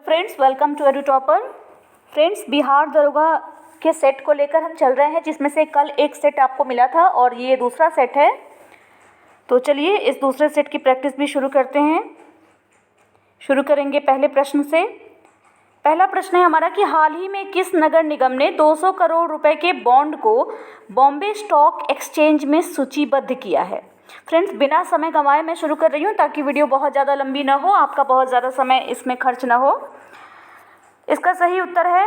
Friends, welcome to Edu Topper. Friends, Bihar दरोगा के set को लेकर हम चल रहे हैं, जिसमें से कल एक सेट आपको मिला था और ये दूसरा सेट है। तो चलिए इस दूसरे सेट की प्रैक्टिस भी शुरू करते हैं। शुरू करेंगे पहले प्रश्न से। पहला प्रश्न है हमारा कि हाल ही में किस नगर निगम ने 200 करोड़ रुपए के बॉन्ड को बॉम्बे स्टॉक एक्सचेंज में सूचीबद्ध किया है। फ्रेंड्स, बिना समय गंवाए मैं शुरू कर रही हूँ ताकि वीडियो बहुत ज़्यादा लंबी ना हो, आपका बहुत ज़्यादा समय इसमें खर्च ना हो। इसका सही उत्तर है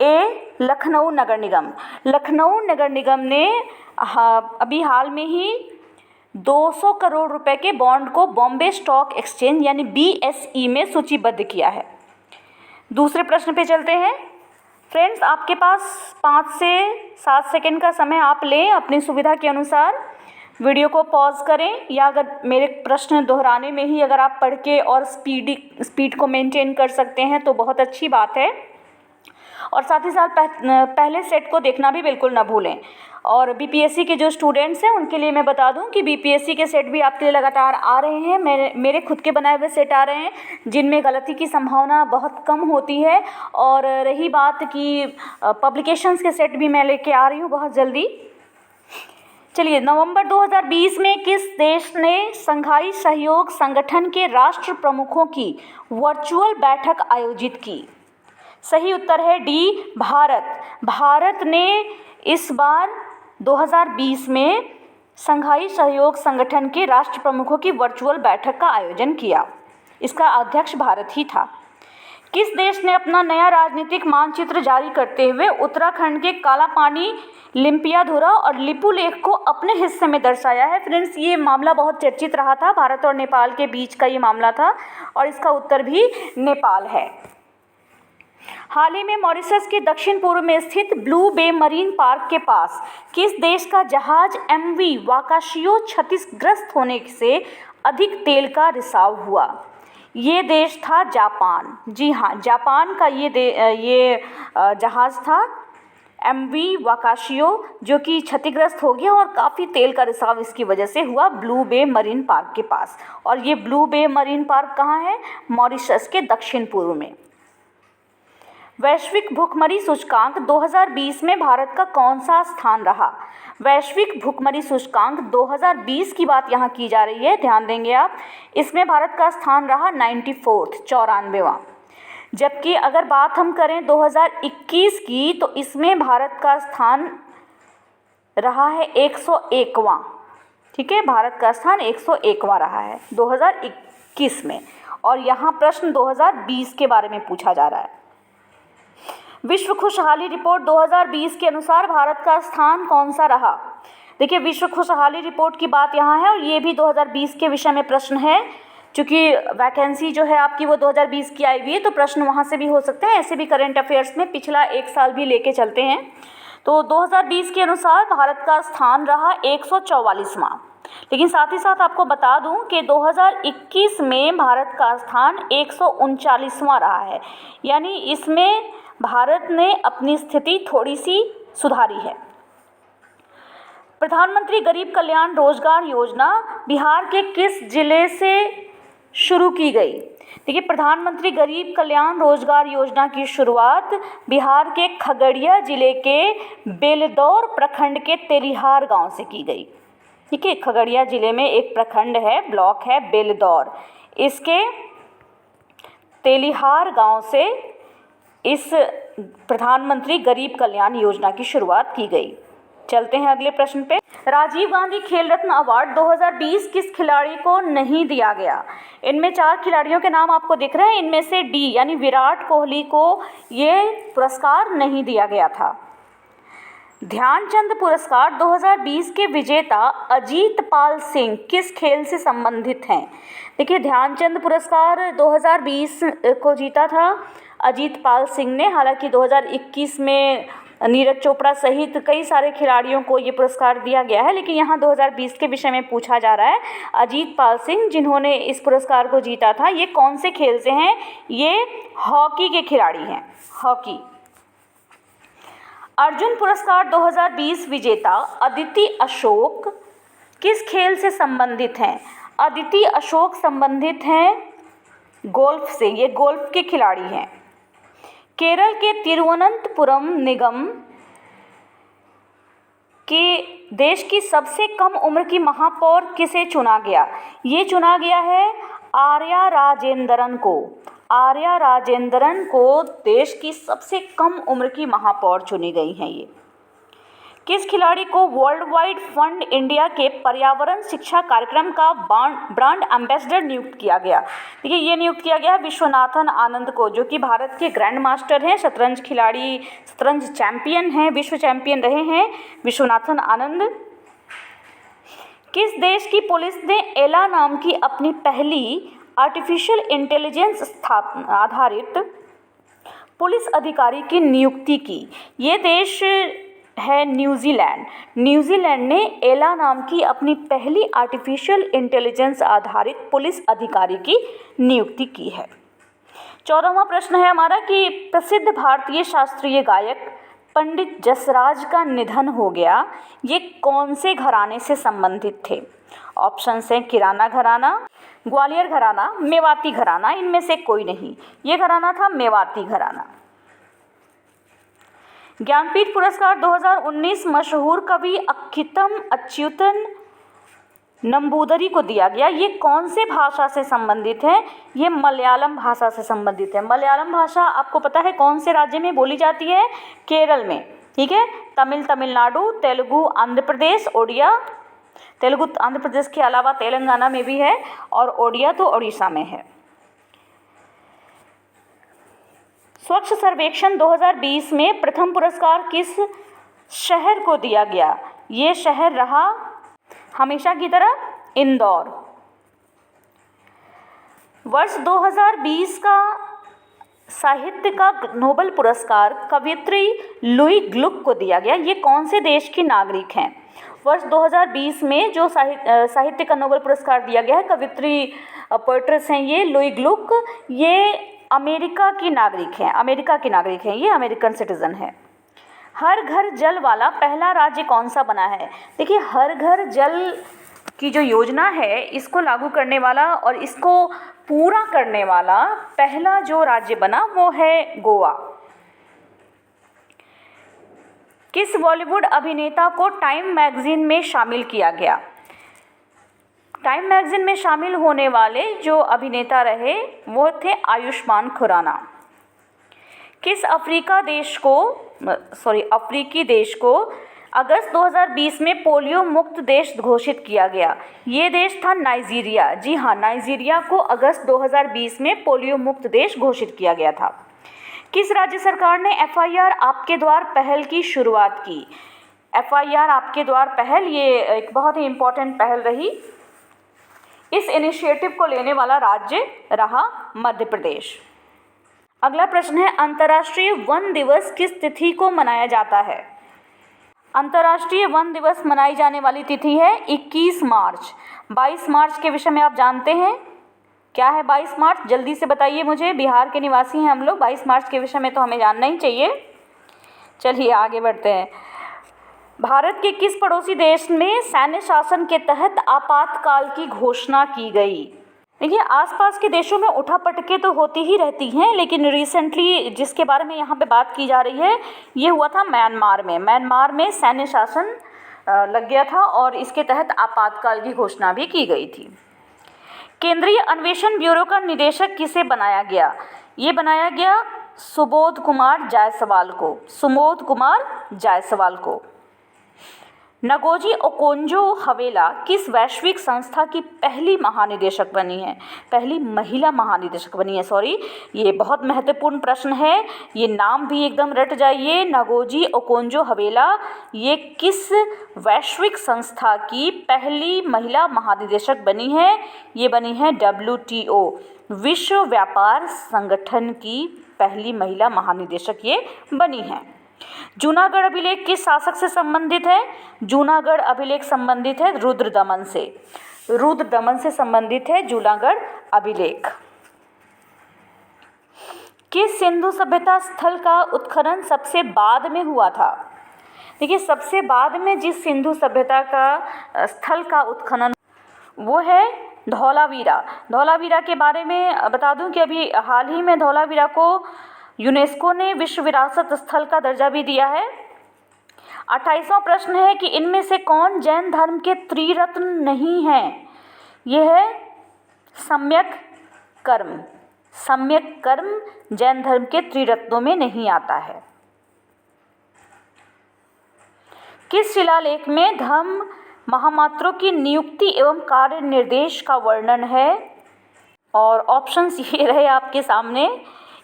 ए, लखनऊ नगर निगम। लखनऊ नगर निगम ने अभी हाल में ही 200 करोड़ रुपए के बॉन्ड को बॉम्बे स्टॉक एक्सचेंज यानी BSE में सूचीबद्ध किया है। दूसरे प्रश्न पे चलते हैं। फ्रेंड्स, आपके पास 5 से 7 सेकंड का समय आप लें अपनी सुविधा के अनुसार। वीडियो को पॉज करें या अगर मेरे प्रश्न दोहराने में ही अगर आप पढ़ के और स्पीड को मेंटेन कर सकते हैं तो बहुत अच्छी बात है। और साथ ही साथ पहले सेट को देखना भी बिल्कुल ना भूलें। और BPSC के जो स्टूडेंट्स हैं उनके लिए मैं बता दूं कि BPSC के सेट भी आपके लिए लगातार आ रहे हैं। मेरे खुद के बनाए हुए सेट आ रहे हैं जिनमें गलती की संभावना बहुत कम होती है। और रही बात कि पब्लिकेशंस के सेट भी मैं लेके आ रही हूँ बहुत जल्दी। चलिए, नवंबर 2020 में किस देश ने संघाई सहयोग संगठन के राष्ट्र प्रमुखों की वर्चुअल बैठक आयोजित की? सही उत्तर है डी, भारत। भारत ने इस बार 2020 में संघाई सहयोग संगठन के राष्ट्र प्रमुखों की वर्चुअल बैठक का आयोजन किया। इसका अध्यक्ष भारत ही था। किस देश ने अपना नया राजनीतिक मानचित्र जारी करते हुए उत्तराखंड के कालापानी, लिम्पियाधुरा और लिपुलेख को अपने हिस्से में दर्शाया है? फ्रेंड्स, ये मामला बहुत चर्चित रहा था। भारत और नेपाल के बीच का ये मामला था और इसका उत्तर भी नेपाल है। हाल ही में मॉरिशस के दक्षिण पूर्व में स्थित ब्लू बे मरीन पार्क के पास किस देश का जहाज MV वाकाशियो क्षतिग्रस्त होने से अधिक तेल का रिसाव हुआ? ये देश था जापान। जी हाँ, जापान का ये जहाज़ था MV वाकाशियो, जो कि क्षतिग्रस्त हो गया और काफ़ी तेल का रिसाव इसकी वजह से हुआ ब्लू बे मरीन पार्क के पास। और ये ब्लू बे मरीन पार्क कहाँ है? मॉरिशस के दक्षिण पूर्व में। वैश्विक भुखमरी सूचकांक 2020 में भारत का कौन सा स्थान रहा? वैश्विक भुखमरी सूचकांक 2020 की बात यहाँ की जा रही है, ध्यान देंगे आप। इसमें भारत का स्थान रहा 94वां, 94वां। जबकि अगर बात हम करें 2021 की तो इसमें भारत का स्थान रहा है 101वां। ठीक है, भारत का स्थान 101वां रहा है 2021 में। और यहाँ प्रश्न 2020 के बारे में पूछा जा रहा है। विश्व खुशहाली रिपोर्ट 2020 के अनुसार भारत का स्थान कौन सा रहा? देखिए, विश्व खुशहाली रिपोर्ट की बात यहाँ है और ये भी 2020 के विषय में प्रश्न है। चूँकि वैकेंसी जो है आपकी वो 2020 की आई हुई है तो प्रश्न वहाँ से भी हो सकते हैं। ऐसे भी करंट अफेयर्स में पिछला एक साल भी लेके चलते हैं। तो 2020 के अनुसार भारत का स्थान रहा 144वां। लेकिन साथ ही साथ आपको बता दूं कि 2021 में भारत का स्थान 139वां रहा है। यानी इसमें भारत ने अपनी स्थिति थोड़ी सी सुधारी है। प्रधानमंत्री गरीब कल्याण रोजगार योजना बिहार के किस जिले से शुरू की गई? देखिए, प्रधानमंत्री गरीब कल्याण रोजगार योजना की शुरुआत बिहार के खगड़िया जिले के बेलदौर प्रखंड के तेलिहार गांव से की गई। ठीक है, खगड़िया जिले में एक प्रखंड है, ब्लॉक है बेलदौर। इसके तेलिहार गांव से इस प्रधानमंत्री गरीब कल्याण योजना की शुरुआत की गई। चलते हैं अगले प्रश्न पे। राजीव गांधी खेल रत्न अवार्ड 2020 किस खिलाड़ी को नहीं दिया गया? इनमें 4 खिलाड़ियों के नाम आपको दिख रहे हैं। इनमें से डी यानी विराट कोहली को ये पुरस्कार नहीं दिया गया था। ध्यानचंद पुरस्कार 2020 के विजेता अजीत पाल सिंह किस खेल से संबंधित हैं? देखिए, ध्यानचंद पुरस्कार 2020 को जीता था अजीत पाल सिंह ने। हालांकि 2021 में नीरज चोपड़ा सहित कई सारे खिलाड़ियों को ये पुरस्कार दिया गया है, लेकिन यहाँ 2020 के विषय में पूछा जा रहा है। अजीत पाल सिंह जिन्होंने इस पुरस्कार को जीता था, ये कौन से खेल से हैं? ये हॉकी के खिलाड़ी हैं, हॉकी। अर्जुन पुरस्कार 2020 विजेता अदिति अशोक किस खेल से संबंधित हैं? अदिति अशोक संबंधित हैं गोल्फ से, ये गोल्फ के खिलाड़ी हैं। केरल के तिरुवनंतपुरम निगम के देश की सबसे कम उम्र की महापौर किसे चुना गया? ये चुना गया है आर्या राजेंद्रन को। आर्या राजेंद्रन को देश की सबसे कम उम्र की महापौर चुनी गई हैं ये। किस खिलाड़ी को वर्ल्ड वाइड फंड इंडिया के पर्यावरण शिक्षा कार्यक्रम का ब्रांड एम्बेसडर नियुक्त किया गया? देखिए, ये नियुक्त किया गया है विश्वनाथन आनंद को, जो कि भारत के ग्रैंड मास्टर हैं, शतरंज खिलाड़ी, शतरंज चैंपियन हैं, विश्व चैंपियन रहे हैं विश्वनाथन आनंद। किस देश की पुलिस ने एला नाम की अपनी पहली आर्टिफिशियल इंटेलिजेंस आधारित पुलिस अधिकारी की नियुक्ति की? ये देश है न्यूजीलैंड। न्यूजीलैंड ने एला नाम की अपनी पहली आर्टिफिशियल इंटेलिजेंस आधारित पुलिस अधिकारी की नियुक्ति की है। 14वां प्रश्न है हमारा कि प्रसिद्ध भारतीय शास्त्रीय गायक पंडित जसराज का निधन हो गया, ये कौन से घराने से संबंधित थे? ऑप्शंस हैं किराना घराना, ग्वालियर घराना, मेवाती घराना, इनमें से कोई नहीं। ये घराना था मेवाती घराना। ज्ञानपीठ पुरस्कार 2019 मशहूर कवि अक्किथम अच्युतन नंबूदरी को दिया गया। ये कौन से भाषा से संबंधित है? ये मलयालम भाषा से संबंधित है। मलयालम भाषा आपको पता है कौन से राज्य में बोली जाती है? केरल में, ठीक है। तमिल तमिलनाडु, तेलुगु आंध्र प्रदेश, ओडिया, तेलुगु आंध्र प्रदेश के अलावा तेलंगाना में भी है, और ओडिया तो उड़ीसा में है। स्वच्छ सर्वेक्षण 2020 में प्रथम पुरस्कार किस शहर को दिया गया? ये शहर रहा हमेशा की तरह इंदौर। वर्ष 2020 का साहित्य का नोबेल पुरस्कार कवयित्री लुई ग्लुक को दिया गया। ये कौन से देश की नागरिक हैं? वर्ष 2020 में जो साहित्य का नोबेल पुरस्कार दिया गया है, कवयित्री पोएट्रेस हैं ये लुई ग्लुक, ये अमेरिका की नागरिक हैं। अमेरिका की नागरिक हैं ये, अमेरिकन सिटीजन है। हर घर जल वाला पहला राज्य कौन सा बना है? देखिए, हर घर जल की जो योजना है, इसको लागू करने वाला और इसको पूरा करने वाला पहला जो राज्य बना वो है गोवा। किस बॉलीवुड अभिनेता को टाइम मैगजीन में शामिल किया गया? टाइम मैगजीन में शामिल होने वाले जो अभिनेता रहे वो थे आयुष्मान खुराना। किस अफ्रीकी देश को अगस्त 2020 में पोलियो मुक्त देश घोषित किया गया? ये देश था नाइजीरिया। जी हाँ, नाइजीरिया को अगस्त 2020 में पोलियो मुक्त देश घोषित किया गया था। किस राज्य सरकार ने FIR आपके द्वार पहल की शुरुआत की? FIR आपके द्वार पहल ये एक बहुत ही इम्पोर्टेंट पहल रही। इस इनिशिएटिव को लेने वाला राज्य रहा मध्य प्रदेश। अगला प्रश्न है, अंतर्राष्ट्रीय वन दिवस किस तिथि को मनाया जाता है? अंतर्राष्ट्रीय वन दिवस मनाई जाने वाली तिथि है 21 मार्च। 22 मार्च के विषय में आप जानते हैं क्या है? 22 मार्च जल्दी से बताइए मुझे, बिहार के निवासी हैं हम लोग, 22 मार्च के विषय में तो हमें जानना ही चाहिए। चलिए आगे बढ़ते हैं। भारत के किस पड़ोसी देश में सैन्य शासन के तहत आपातकाल की घोषणा की गई? देखिए, आसपास के देशों में उठापटकें तो होती ही रहती हैं, लेकिन रिसेंटली जिसके बारे में यहाँ पे बात की जा रही है ये हुआ था म्यांमार में। म्यांमार में सैन्य शासन लग गया था और इसके तहत आपातकाल की घोषणा भी की गई थी। केंद्रीय अन्वेषण ब्यूरो का निदेशक किसे बनाया गया? ये बनाया गया सुबोध कुमार जायसवाल को। सुबोध कुमार जायसवाल को। नगोजी ओकोंजो-हवेला किस वैश्विक संस्था की पहली महानिदेशक बनी है? पहली महिला महानिदेशक बनी है, सॉरी, ये बहुत महत्वपूर्ण प्रश्न है, ये नाम भी एकदम रट जाइए। नगोजी ओकोंजो-हवेला ये किस वैश्विक संस्था की पहली महिला महानिदेशक बनी है? ये बनी है WTO, विश्व व्यापार संगठन की पहली महिला महानिदेशक ये बनी है। जूनागढ़ अभिलेख किस शासक से संबंधित है? जूनागढ़ अभिलेख संबंधित है रुद्रदमन से। रुद्रदमन से संबंधित है जूनागढ़ अभिलेख। किस सिंधु सभ्यता स्थल का उत्खनन सबसे बाद में हुआ था? देखिए, सबसे बाद में जिस सिंधु सभ्यता का स्थल का उत्खनन वो है धौलावीरा। धौलावीरा के बारे में बता दूं कि अभी हाल ही में धौलावीरा को यूनेस्को ने विश्व विरासत स्थल का दर्जा भी दिया है। 28वां प्रश्न है कि इनमें से कौन जैन धर्म के त्रिरत्न नहीं है? यह है सम्यक कर्म। सम्यक कर्म जैन धर्म के त्रिरत्नों में नहीं आता है। किस शिलालेख में धम्म महामात्रों की नियुक्ति एवं कार्य निर्देश का वर्णन है? और ऑप्शंस ये रहे आपके सामने।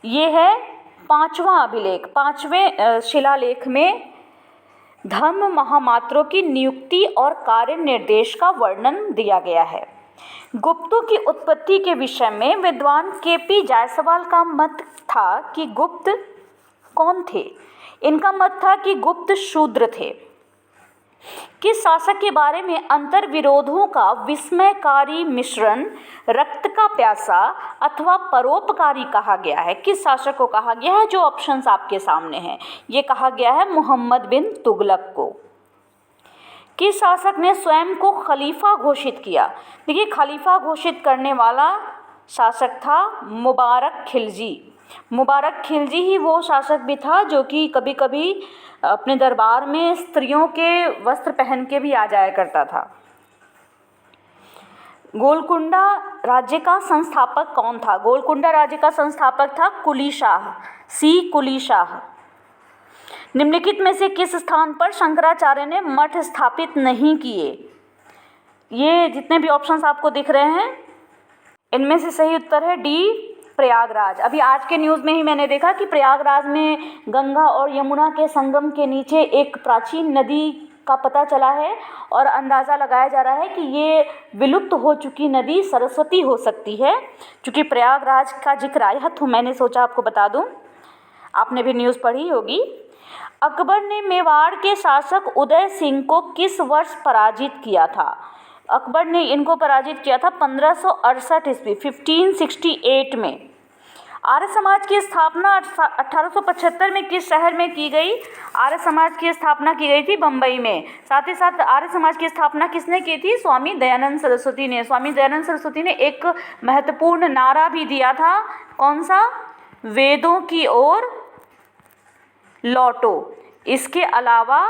ये है 5वां अभिलेख। 5वें शिलालेख में धम्म महामात्रों की नियुक्ति और कार्य निर्देश का वर्णन दिया गया है। गुप्तों की उत्पत्ति के विषय में विद्वान के.पी. जायसवाल का मत था कि गुप्त कौन थे? इनका मत था कि गुप्त शूद्र थे। किस शासक के बारे में अंतर विरोधों का विस्मयकारी मिश्रण रक्त का प्यासा अथवा परोपकारी कहा गया है? किस शासक को कहा गया है? जो ऑप्शंस आपके सामने हैं, ये कहा गया है मोहम्मद बिन तुगलक को। किस शासक ने स्वयं को खलीफा घोषित किया? देखिए, खलीफा घोषित करने वाला शासक था मुबारक खिलजी। मुबारक खिलजी ही वो शासक भी था जो कि कभी कभी अपने दरबार में स्त्रियों के वस्त्र पहन के भी आ जाया करता था। गोलकुंडा राज्य का संस्थापक कौन था? गोलकुंडा राज्य का संस्थापक था कुली शाह, सी कुली शाह। निम्नलिखित में से किस स्थान पर शंकराचार्य ने मठ स्थापित नहीं किए? ये जितने भी ऑप्शंस आपको दिख रहे हैं, इनमें से सही उत्तर है डी, प्रयागराज। अभी आज के न्यूज़ में ही मैंने देखा कि प्रयागराज में गंगा और यमुना के संगम के नीचे एक प्राचीन नदी का पता चला है और अंदाज़ा लगाया जा रहा है कि ये विलुप्त हो चुकी नदी सरस्वती हो सकती है। क्योंकि प्रयागराज का जिक्र आया तो मैंने सोचा आपको बता दूं, आपने भी न्यूज़ पढ़ी होगी। अकबर ने मेवाड़ के शासक उदय सिंह को किस वर्ष पराजित किया था? अकबर ने इनको पराजित किया था 1568 ईस्वी 1568 में। आर्य समाज की स्थापना 1875 में किस शहर में की गई? आर्य समाज की स्थापना की गई थी बम्बई में। साथ ही साथ आर्य समाज की स्थापना किसने की थी? स्वामी दयानंद सरस्वती ने। स्वामी दयानंद सरस्वती ने एक महत्वपूर्ण नारा भी दिया था, कौन सा? वेदों की ओर लौटो। इसके अलावा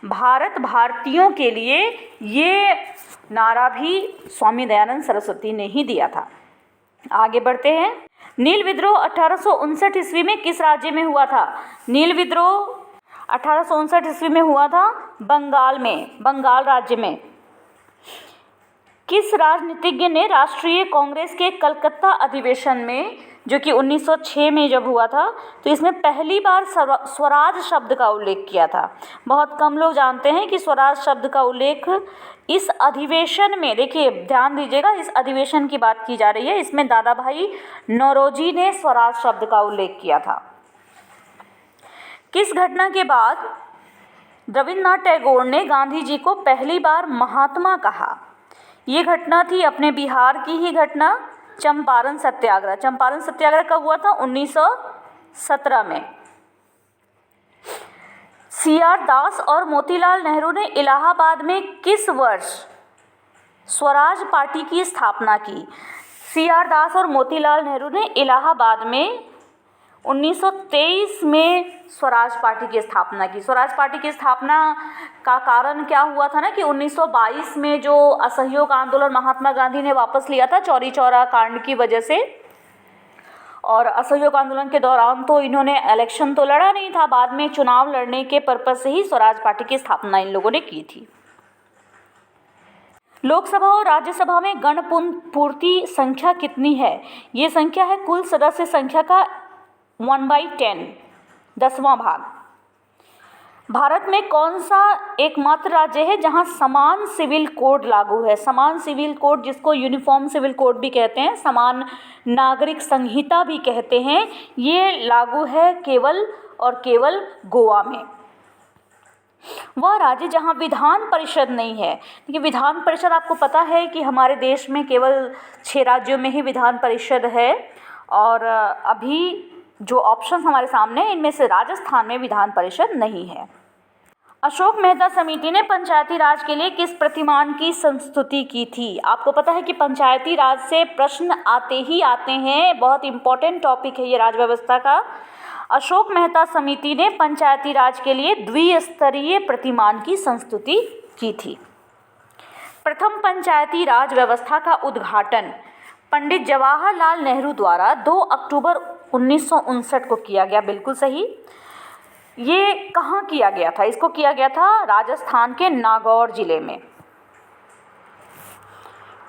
भारत भारतीयों के लिए ये नारा भी स्वामी दयानंद सरस्वती ने ही दिया था। आगे बढ़ते हैं। नील विद्रोह 1859 ईस्वी में किस राज्य में हुआ था? नील विद्रोह 1859 ईस्वी में हुआ था बंगाल में, बंगाल राज्य में। किस राजनीतिज्ञ ने राष्ट्रीय कांग्रेस के कलकत्ता अधिवेशन में, जो कि 1906 में जब हुआ था, तो इसमें पहली बार स्वराज शब्द का उल्लेख किया था? बहुत कम लोग जानते हैं कि स्वराज शब्द का उल्लेख इस अधिवेशन में, देखिए ध्यान दीजिएगा, इस अधिवेशन की बात की जा रही है, इसमें दादा भाई नौरोजी ने स्वराज शब्द का उल्लेख किया था। किस घटना के बाद रविन्द्रनाथ टैगोर ने गांधी जी को पहली बार महात्मा कहा? ये घटना थी अपने बिहार की ही घटना, चंपारण सत्याग्रह। चंपारण सत्याग्रह कब हुआ था? 1917 में। सी.आर. दास और मोतीलाल नेहरू ने इलाहाबाद में किस वर्ष स्वराज पार्टी की स्थापना की? सी.आर. दास और मोतीलाल नेहरू ने इलाहाबाद में 1923 में स्वराज पार्टी की स्थापना की। स्वराज पार्टी की स्थापना का कारण क्या हुआ था ना कि 1922 में जो असहयोग आंदोलन महात्मा गांधी ने वापस लिया था चौरी चौरा कांड की वजह से, और असहयोग आंदोलन के दौरान तो इन्होंने इलेक्शन तो लड़ा नहीं था, बाद में चुनाव लड़ने के पर्पज से ही स्वराज पार्टी की स्थापना इन लोगों ने की थी। लोकसभा और राज्यसभा में गण पूर्ति संख्या कितनी है? ये संख्या है कुल सदस्य संख्या का 1/10, 10वां भाग। भारत में कौन सा एकमात्र राज्य है जहां समान सिविल कोड लागू है? समान सिविल कोड, जिसको यूनिफॉर्म सिविल कोड भी कहते हैं, समान नागरिक संहिता भी कहते हैं, ये लागू है केवल और केवल गोवा में। वह राज्य जहां विधान परिषद नहीं है, क्योंकि विधान परिषद आपको पता है कि हमारे देश में केवल 6 राज्यों में ही विधान परिषद है, और अभी जो ऑप्शंस हमारे सामने हैं इनमें से राजस्थान में विधान परिषद नहीं है। अशोक मेहता समिति ने पंचायती राज के लिए किस प्रतिमान की संस्तुति की थी? आपको पता है कि पंचायती राज से प्रश्न आते ही आते हैं, बहुत इंपॉर्टेंट टॉपिक है ये राज व्यवस्था का। अशोक मेहता समिति ने पंचायती राज के लिए द्विस्तरीय प्रतिमान की संस्तुति की थी। प्रथम पंचायती राज व्यवस्था का उद्घाटन पंडित जवाहरलाल नेहरू द्वारा 2 अक्टूबर 1959 को किया गया। बिल्कुल सही। ये कहाँ किया गया था? इसको किया गया था राजस्थान के नागौर जिले में।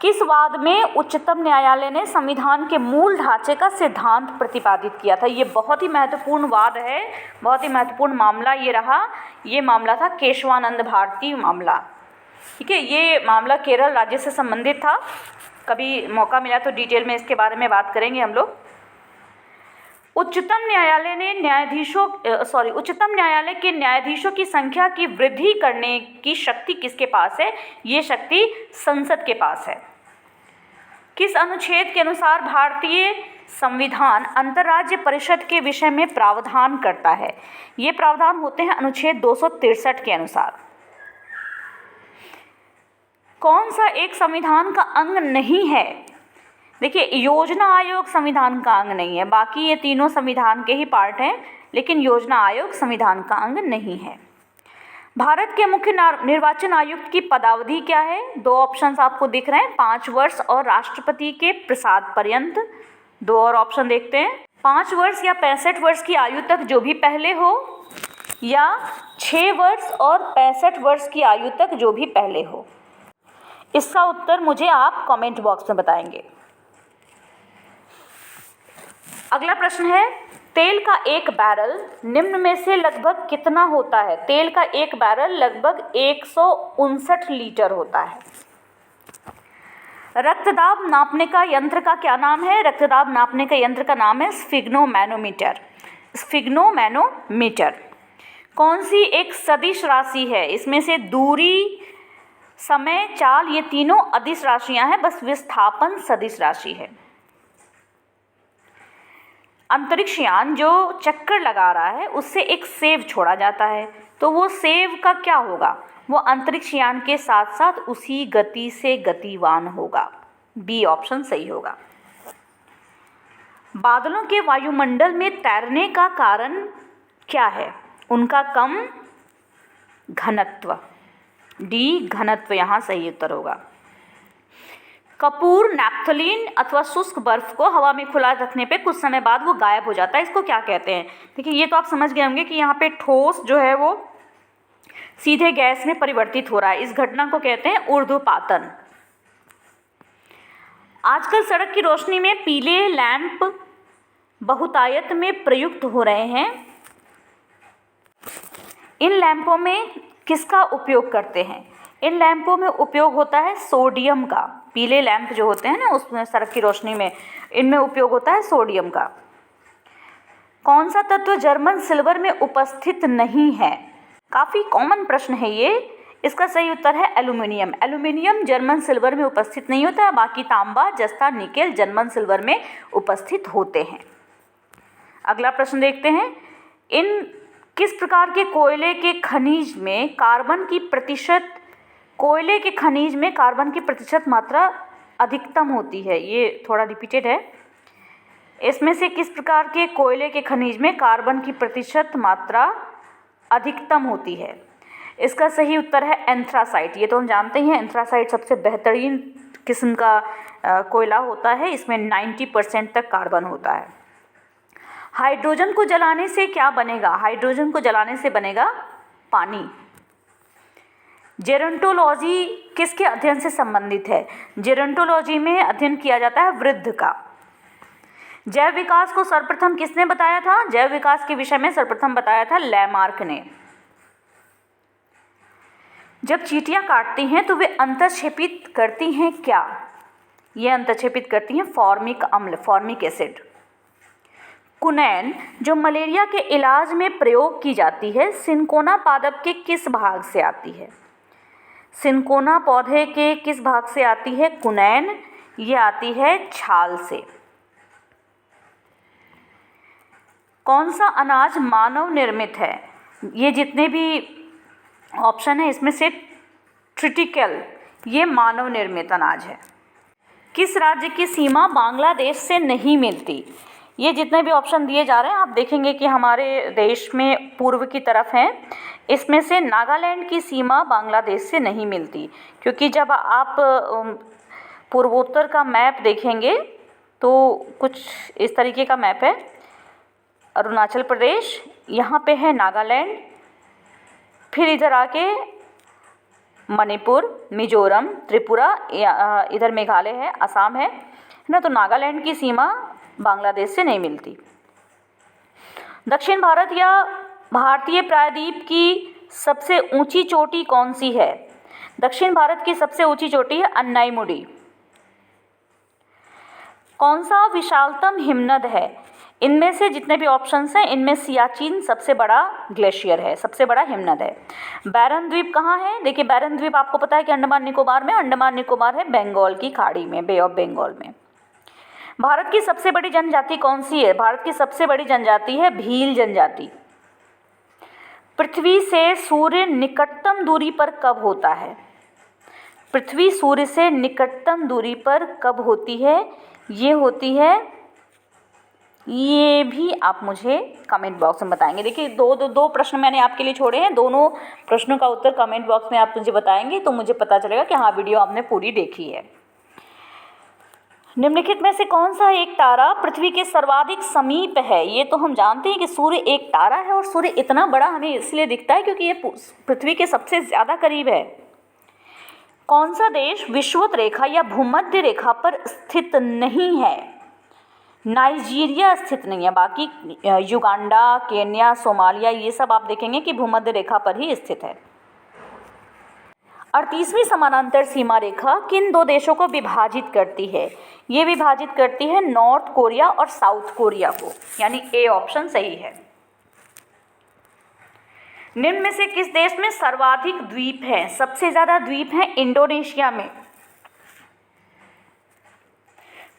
किस वाद में उच्चतम न्यायालय ने संविधान के मूल ढांचे का सिद्धांत प्रतिपादित किया था? ये बहुत ही महत्वपूर्ण वाद है, बहुत ही महत्वपूर्ण मामला ये रहा। ये मामला था केशवानंद भारती मामला। ठीक है, ये मामला केरल राज्य से संबंधित था। कभी मौका मिला तो डिटेल में इसके बारे में बात करेंगे हम लोग। उच्चतम न्यायालय के न्यायाधीशों की संख्या की वृद्धि करने की शक्ति किसके पास है? ये शक्ति संसद के पास है। किस अनुच्छेद के अनुसार भारतीय संविधान अंतर्राज्य परिषद के विषय में प्रावधान करता है? ये प्रावधान होते हैं अनुच्छेद 263 के अनुसार। कौन सा एक संविधान का अंग नहीं है? देखिए, योजना आयोग संविधान का अंग नहीं है, बाकी ये तीनों संविधान के ही पार्ट हैं, लेकिन योजना आयोग संविधान का अंग नहीं है। भारत के मुख्य निर्वाचन आयुक्त की पदावधि क्या है? 2 ऑप्शंस आपको दिख रहे हैं, 5 वर्ष और राष्ट्रपति के प्रसाद पर्यंत। 2 और ऑप्शन देखते हैं। 5 वर्ष या 65 वर्ष की आयु तक जो भी पहले हो, या 6 वर्ष और 65 वर्ष की आयु तक जो भी पहले हो। इसका उत्तर मुझे आप कमेंट बॉक्स में बताएंगे। अगला प्रश्न है, तेल का एक बैरल निम्न में से लगभग कितना होता है? तेल का एक बैरल लगभग 159 लीटर होता है। रक्तदाब नापने का यंत्र का क्या नाम है? रक्तदाब नापने का यंत्र का नाम है स्फिग्नोमैनोमीटर। स्फिग्नोमैनोमीटर। कौन सी एक सदिश राशि है? इसमें से दूरी, समय, चाल, ये तीनों अदिश राशियां हैं, बस विस्थापन सदिश राशि है। अंतरिक्ष यान जो चक्कर लगा रहा है उससे एक सेव छोड़ा जाता है, तो वो सेव का क्या होगा? वो अंतरिक्ष यान के साथ साथ उसी गति से गतिवान होगा। बी ऑप्शन सही होगा। बादलों के वायुमंडल में तैरने का कारण क्या है? उनका कम घनत्व। डी घनत्व यहाँ सही उत्तर होगा। कपूर, नैप्थलीन अथवा शुष्क बर्फ को हवा में खुला रखने पे कुछ समय बाद वो गायब हो जाता है, इसको क्या कहते हैं? देखिए, ये तो आप समझ गए होंगे कि यहाँ पे ठोस जो है वो सीधे गैस में परिवर्तित हो रहा है। इस घटना को कहते हैं ऊर्ध्वपातन। आजकल सड़क की रोशनी में पीले लैंप बहुतायत में प्रयुक्त हो रहे हैं। इन लैंपों में किसका उपयोग करते हैं? इन लैंपों में उपयोग होता है सोडियम का। पीले लैंप जो होते हैं ना, उसमें सड़क की रोशनी में, इनमें उपयोग होता है सोडियम का। कौन सा तत्व जर्मन सिल्वर में उपस्थित नहीं है? काफ़ी कॉमन प्रश्न है ये। इसका सही उत्तर है एल्यूमिनियम। एल्यूमिनियम जर्मन सिल्वर में उपस्थित नहीं होता है, बाकी तांबा, जस्ता, निकेल जर्मन सिल्वर में उपस्थित होते हैं। अगला प्रश्न देखते हैं, इन किस प्रकार के कोयले के खनिज में कार्बन की प्रतिशत मात्रा अधिकतम होती है? ये थोड़ा रिपीटेड है। इसमें से किस प्रकार के कोयले के खनिज में कार्बन की प्रतिशत मात्रा अधिकतम होती है? इसका सही उत्तर है एंथ्रासाइट। ये तो हम जानते हैं, एंथ्रासाइट सबसे बेहतरीन किस्म का कोयला होता है। इसमें 90% तक कार्बन होता है। हाइड्रोजन को जलाने से क्या बनेगा? हाइड्रोजन को जलाने से बनेगा पानी। जेरोंटोलॉजी किसके अध्ययन से संबंधित है? जेरोंटोलॉजी में अध्ययन किया जाता है वृद्ध का। जैव विकास को सर्वप्रथम किसने बताया था? जैव विकास के विषय में सर्वप्रथम बताया था लैमार्क ने। जब चींटियां काटती हैं तो वे अंतःक्षेपित करती हैं क्या? ये अंतःक्षेपित करती हैं फॉर्मिक अम्ल, फॉर्मिक एसिड। कुनैन जो मलेरिया के इलाज में प्रयोग की जाती है, सिनकोना पादप के किस भाग से आती है? सिनकोना पौधे के किस भाग से आती है कुनैन? ये आती है छाल से। कौन सा अनाज मानव निर्मित है? ये जितने भी ऑप्शन है इसमें से ट्रिटिकल, ये मानव निर्मित अनाज है। किस राज्य की सीमा बांग्लादेश से नहीं मिलती? ये जितने भी ऑप्शन दिए जा रहे हैं आप देखेंगे कि हमारे देश में पूर्व की तरफ हैं। इसमें से नागालैंड की सीमा बांग्लादेश से नहीं मिलती, क्योंकि जब आप पूर्वोत्तर का मैप देखेंगे तो कुछ इस तरीके का मैप है। अरुणाचल प्रदेश, यहाँ पे है नागालैंड, फिर इधर आके मणिपुर, मिजोरम, त्रिपुरा, इधर मेघालय है, असम है ना। तो नागालैंड की सीमा बांग्लादेश से नहीं मिलती। दक्षिण भारत या भारतीय प्रायद्वीप की सबसे ऊंची चोटी कौन सी है? दक्षिण भारत की सबसे ऊंची चोटी है अन्नाईमुडी। कौन सा विशालतम हिमनद है? इनमें से जितने भी ऑप्शंस हैं इनमें सियाचिन सबसे बड़ा ग्लेशियर है, सबसे बड़ा हिमनद है। बैरन द्वीप कहाँ है? देखिए बैरन द्वीप आपको पता है कि अंडमान निकोबार में, अंडमान निकोबार है बंगाल की खाड़ी में, बे ऑफ बंगाल में। भारत की सबसे बड़ी जनजाति कौन सी है? भारत की सबसे बड़ी जनजाति है भील जनजाति। पृथ्वी से सूर्य निकटतम दूरी पर कब होता है? पृथ्वी सूर्य से निकटतम दूरी पर कब होती है? ये होती है, ये भी आप मुझे कमेंट बॉक्स में बताएंगे। देखिए दो प्रश्न मैंने आपके लिए छोड़े हैं, दोनों प्रश्नों का उत्तर कमेंट बॉक्स में आप मुझे बताएंगे तो मुझे पता चलेगा कि हाँ वीडियो आपने पूरी देखी है। निम्नलिखित में से कौन सा एक तारा पृथ्वी के सर्वाधिक समीप है? ये तो हम जानते हैं कि सूर्य एक तारा है और सूर्य इतना बड़ा हमें इसलिए दिखता है क्योंकि ये पृथ्वी के सबसे ज़्यादा करीब है। कौन सा देश विषुवत रेखा या भूमध्य रेखा पर स्थित नहीं है? नाइजीरिया स्थित नहीं है, बाकी युगांडा, केन्या, सोमालिया ये सब आप देखेंगे कि भूमध्य रेखा पर ही स्थित है। 38वीं समानांतर सीमा रेखा किन दो देशों को विभाजित करती है? ये विभाजित करती है नॉर्थ कोरिया और साउथ कोरिया को, यानी ए ऑप्शन सही है। निम्न में से किस देश में सर्वाधिक द्वीप हैं? सबसे ज़्यादा द्वीप हैं इंडोनेशिया में।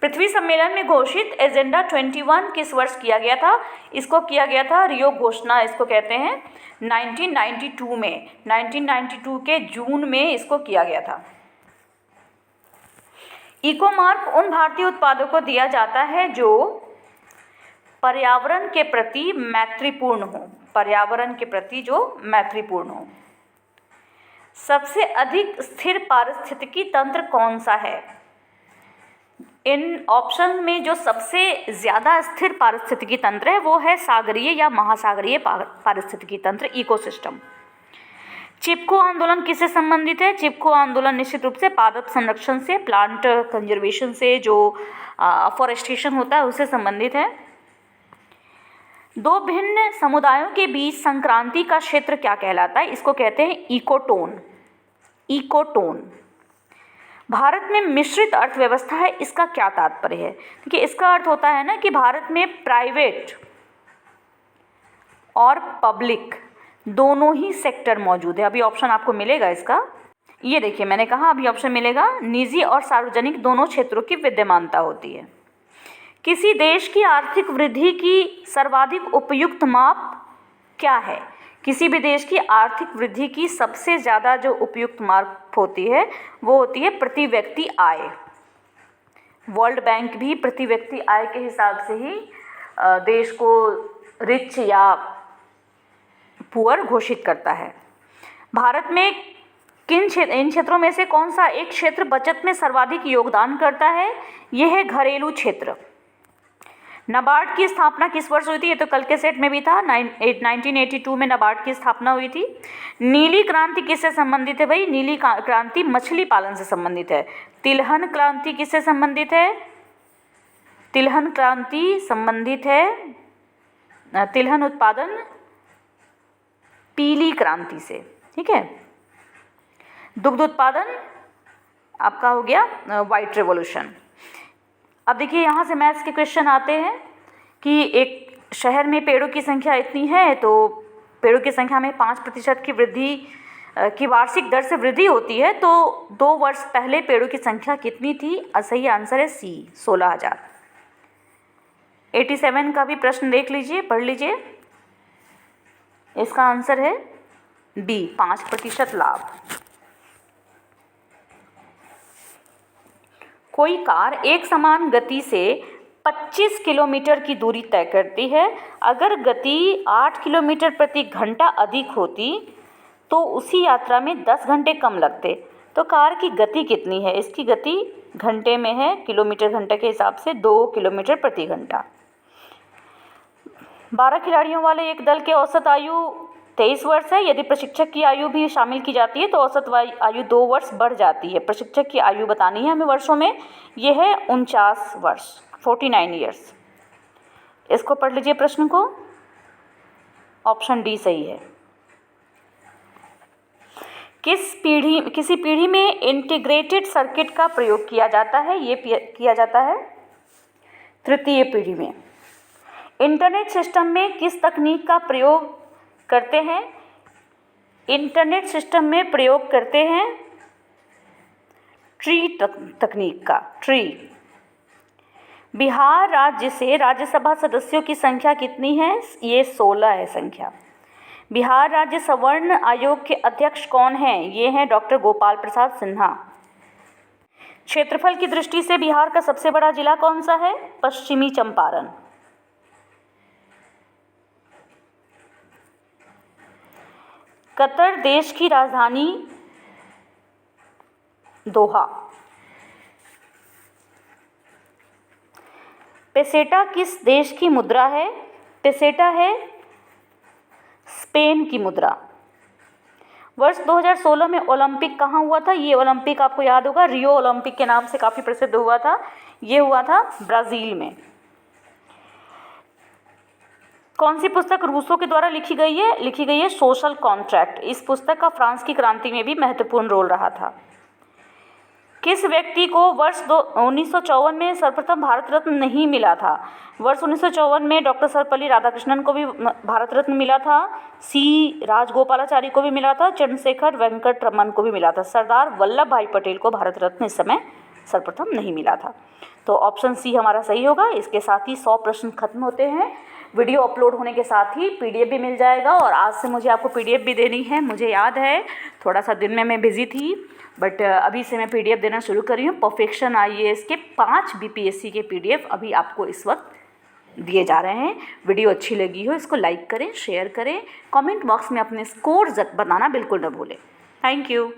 पृथ्वी सम्मेलन में घोषित एजेंडा 21 किस वर्ष किया गया था? इसको किया गया था रियो घोषणा, इसको कहते हैं 1992 में, 1992 के जून में इसको किया गया था। इको मार्क उन भारतीय उत्पादों को दिया जाता है जो पर्यावरण के प्रति मैत्रीपूर्ण हो, पर्यावरण के प्रति जो मैत्रीपूर्ण हो। सबसे अधिक स्थिर पारिस्थितिकी तंत्र कौन सा है? इन ऑप्शन में जो सबसे ज़्यादा स्थिर पारिस्थितिकी तंत्र है वो है सागरीय या महासागरीय पारिस्थितिकी तंत्र, इकोसिस्टम। चिपको आंदोलन किससे संबंधित है? चिपको आंदोलन निश्चित रूप से पादप संरक्षण से, प्लांट कंजर्वेशन से, जो फॉरेस्टेशन होता है उससे संबंधित है। दो भिन्न समुदायों के बीच संक्रांति का क्षेत्र क्या कहलाता है? इसको कहते हैं इकोटोन, इकोटोन। भारत में मिश्रित अर्थव्यवस्था है, इसका क्या तात्पर्य है? देखिए इसका अर्थ होता है ना कि भारत में प्राइवेट और पब्लिक दोनों ही सेक्टर मौजूद है। अभी ऑप्शन आपको मिलेगा इसका, ये देखिए मैंने कहा अभी ऑप्शन मिलेगा, निजी और सार्वजनिक दोनों क्षेत्रों की विद्यमानता होती है। किसी देश की आर्थिक वृद्धि की सर्वाधिक उपयुक्त माप क्या है? किसी भी देश की आर्थिक वृद्धि की सबसे ज़्यादा जो उपयुक्त माप होती है वो होती है प्रति व्यक्ति आय। वर्ल्ड बैंक भी प्रति व्यक्ति आय के हिसाब से ही देश को रिच या पुअर घोषित करता है। भारत में इन क्षेत्रों में से कौन सा एक क्षेत्र बचत में सर्वाधिक योगदान करता है? यह है घरेलू क्षेत्र। नाबार्ड की स्थापना किस वर्ष हुई थी? ये तो कल के सेट में भी था, 1982 में नाबार्ड की स्थापना हुई थी। नीली क्रांति किससे संबंधित है भाई? नीली क्रांति मछली पालन से संबंधित है। तिलहन क्रांति किससे संबंधित है? तिलहन क्रांति संबंधित है, तिलहन उत्पादन पीली क्रांति से, ठीक है। दुग्ध उत्पादन आपका हो गया व्हाइट रेवोल्यूशन। अब देखिए यहाँ से मैथ्स के क्वेश्चन आते हैं कि एक शहर में पेड़ों की संख्या इतनी है तो पेड़ों की संख्या में 5% की वृद्धि की वार्षिक दर से वृद्धि होती है, तो 2 वर्ष पहले पेड़ों की संख्या कितनी थी? सही आंसर है सी, 16,000। 87 का भी प्रश्न देख लीजिए, पढ़ लीजिए। इसका आंसर है बी, 5% लाभ। कोई कार एक समान गति से 25 किलोमीटर की दूरी तय करती है। अगर गति 8 किलोमीटर प्रति घंटा अधिक होती तो उसी यात्रा में 10 घंटे कम लगते। तो कार की गति कितनी है? इसकी गति घंटे में है, किलोमीटर घंटे के हिसाब से 2 किलोमीटर प्रति घंटा। 12 खिलाड़ियों वाले एक दल की औसत आयु 23 वर्ष है। यदि प्रशिक्षक की आयु भी शामिल की जाती है तो औसत आयु 2 वर्ष बढ़ जाती है। प्रशिक्षक की आयु बतानी है हमें वर्षों में, यह है 49 वर्ष, 49 ईयर्स। इसको पढ़ लीजिए प्रश्न को, ऑप्शन डी सही है। किसी पीढ़ी में इंटीग्रेटेड सर्किट का प्रयोग किया जाता है? ये किया जाता है तृतीय पीढ़ी में। इंटरनेट सिस्टम में किस तकनीक का प्रयोग करते हैं? इंटरनेट सिस्टम में प्रयोग करते हैं ट्री तकनीक का, ट्री। बिहार राज्य से राज्यसभा सदस्यों की संख्या कितनी है? ये 16 है संख्या। बिहार राज्य सवर्ण आयोग के अध्यक्ष कौन हैं? ये हैं डॉक्टर गोपाल प्रसाद सिन्हा। क्षेत्रफल की दृष्टि से बिहार का सबसे बड़ा जिला कौन सा है? पश्चिमी चंपारण। कतर देश की राजधानी दोहा। पेसेटा किस देश की मुद्रा है? पेसेटा है स्पेन की मुद्रा। वर्ष 2016 में ओलंपिक कहाँ हुआ था? ये ओलंपिक आपको याद होगा, रियो ओलंपिक के नाम से काफ़ी प्रसिद्ध हुआ था। ये हुआ था ब्राज़ील में। कौन सी पुस्तक रूसो के द्वारा लिखी गई है? लिखी गई है सोशल कॉन्ट्रैक्ट। इस पुस्तक का फ्रांस की क्रांति में भी महत्वपूर्ण रोल रहा था। किस व्यक्ति को वर्ष 1954 में सर्वप्रथम भारत रत्न नहीं मिला था? वर्ष 1954 में डॉक्टर सर्वपल्ली राधाकृष्णन को भी भारत रत्न मिला था, सी राजगोपालाचारी को भी मिला था, चंद्रशेखर वेंकट रमन को भी मिला था। सरदार वल्लभ भाई पटेल को भारत रत्न इस समय सर्वप्रथम नहीं मिला था। तो ऑप्शन सी हमारा सही होगा। इसके साथ ही 100 प्रश्न खत्म होते हैं। वीडियो अपलोड होने के साथ ही पीडीएफ भी मिल जाएगा, और आज से मुझे आपको पीडीएफ भी देनी है। मुझे याद है थोड़ा सा दिन में मैं बिज़ी थी, बट अभी से मैं पीडीएफ देना शुरू करी हूँ। परफेक्शन आईएएस के 5 बीपीएससी के पीडीएफ अभी आपको इस वक्त दिए जा रहे हैं। वीडियो अच्छी लगी हो इसको लाइक करें, शेयर करें, कमेंट बॉक्स में अपने स्कोर बताना बिल्कुल न भूलें। Thank you.